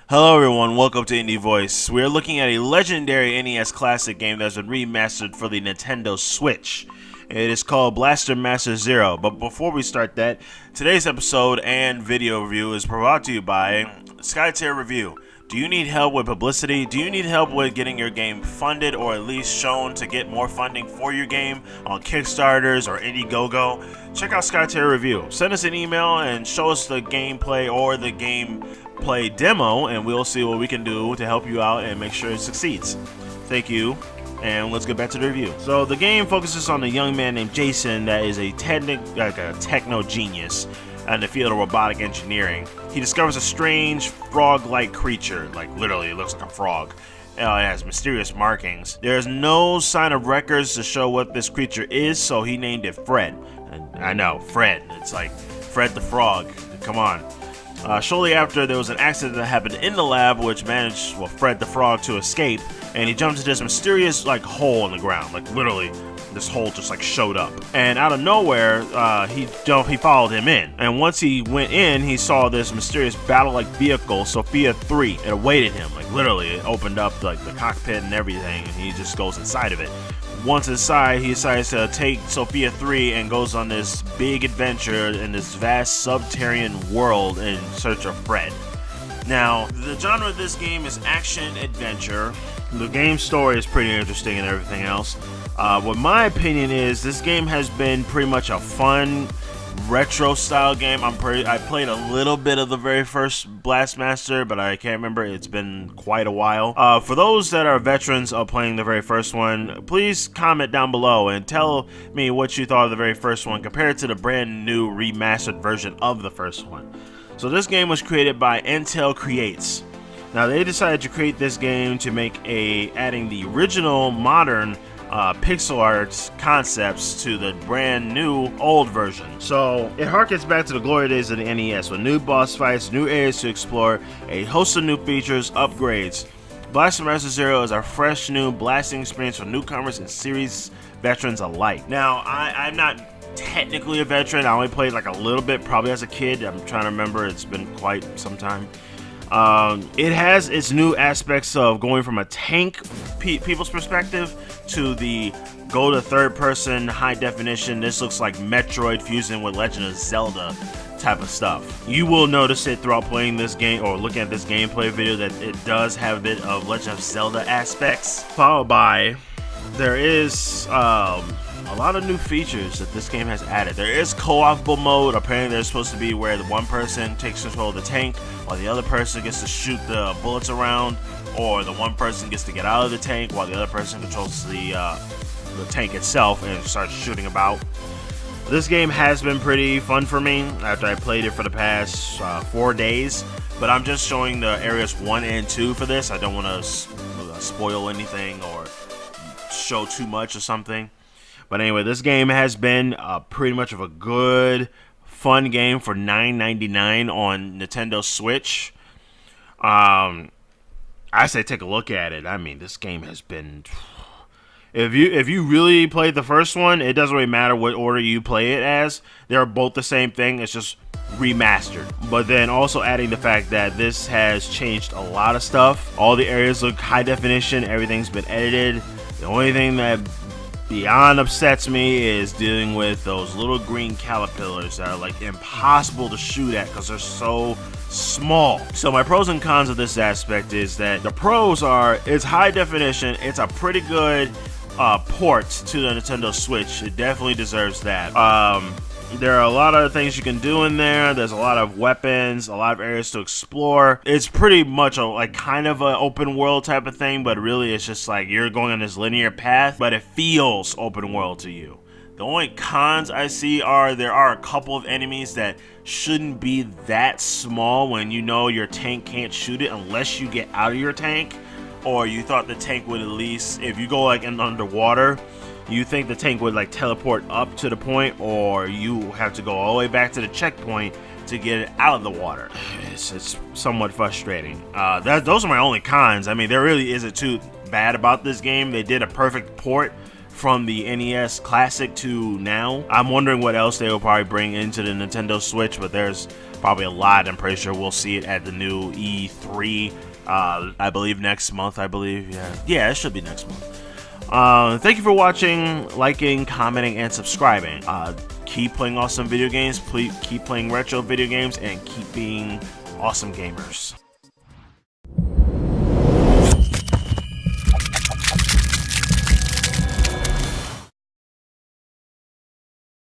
Hello everyone, welcome to Indie Voice. We are looking at a legendary NES classic game that has been remastered for the Nintendo Switch. It is called Blaster Master Zero. But before we start that, today's episode and video review is brought to you by SkyTerra-Review. Do you need help with publicity? Do you need help with getting your game funded or at least shown to get more funding for your game on Kickstarters or Indiegogo? Check out SkyTerra-Review. Send us an email and show us the gameplay or the gameplay demo, and we'll see what we can do to help you out and make sure it succeeds. Thank you, and let's get back to the review. So the game focuses on a young man named Jason that is a techno genius in the field of robotic engineering. He discovers a strange frog-like creature, like literally it looks like a frog. It has mysterious markings. There's no sign of records to show what this creature is, so he named it Fred. And I know, Fred. It's like Fred the Frog. Come on. Shortly after, there was an accident that happened in the lab, which managed Fred the Frog to escape, and he jumped into this mysterious hole in the ground. Like literally, this hole just showed up, and out of nowhere, he followed him in. And once he went in, he saw this mysterious battle-like vehicle, Sophia 3. It awaited him. Like literally, it opened up the cockpit and everything, and he just goes inside of it. Once inside, he decides to take Sophia 3 and goes on this big adventure in this vast subterranean world in search of Fred. Now, the genre of this game is action-adventure. The game story is pretty interesting and everything else. What my opinion is, this game has been pretty much a fun, retro-style game. I played a little bit of the very first Blastmaster, but I can't remember. It's been quite a while. For those that are veterans of playing the very first one, please comment down below and tell me what you thought of the very first one compared to the brand new remastered version of the first one. So this game was created by Intel Creates. Now they decided to create this game to make adding the original modern pixel art concepts to the brand new old version. So it harkens back to the glory days of the NES with new boss fights, new areas to explore, a host of new features, upgrades. Blaster Master Zero is a fresh new blasting experience for newcomers and series veterans alike. Now I'm not technically a veteran. I only played a little bit, probably as a kid. I'm trying to remember. It's been quite some time. It has its new aspects of going from a tank people's perspective to the go to third person high definition. This looks like Metroid fusing with Legend of Zelda type of stuff. You will notice it throughout playing this game or looking at this gameplay video that it does have a bit of Legend of Zelda aspects, followed by there is a lot of new features that this game has added. There is co-opable mode. Apparently there's supposed to be where the one person takes control of the tank while the other person gets to shoot the bullets around, or the one person gets to get out of the tank while the other person controls the tank itself and starts shooting about. This game has been pretty fun for me after I played it for the past 4 days, but I'm just showing the areas 1 and 2 for this. I don't want to spoil anything or show too much or something. But anyway, this game has been pretty much of a good, fun game for $9.99 on Nintendo Switch. I say take a look at it. I mean, this game has been... If you really played the first one, it doesn't really matter what order you play it as. They're both the same thing. It's just remastered. But then also adding the fact that this has changed a lot of stuff. All the areas look high definition. Everything's been edited. The only thing that beyond upsets me is dealing with those little green caterpillars that are impossible to shoot at because they're so small. So my pros and cons of this aspect is that the pros are it's high definition. It's a pretty good port to the Nintendo Switch. It definitely deserves that. There are a lot of things you can do in there. There's a lot of weapons, a lot of areas to explore. It's pretty much a kind of an open world type of thing, but really it's just you're going on this linear path, but it feels open world to you. The only cons I see are there are a couple of enemies that shouldn't be that small when you know your tank can't shoot it unless you get out of your tank, or you thought the tank would at least, if you go in underwater, you think the tank would teleport up to the point, or you have to go all the way back to the checkpoint to get it out of the water. It's somewhat frustrating. Those are my only cons. I mean, there really isn't too bad about this game. They did a perfect port from the NES Classic to now. I'm wondering what else they will probably bring into the Nintendo Switch, but there's probably a lot. I'm pretty sure we'll see it at the new E3, I believe next month, Yeah, it should be next month. Thank you for watching, liking, commenting, and subscribing. Keep playing awesome video games, keep playing retro video games, and keep being awesome gamers.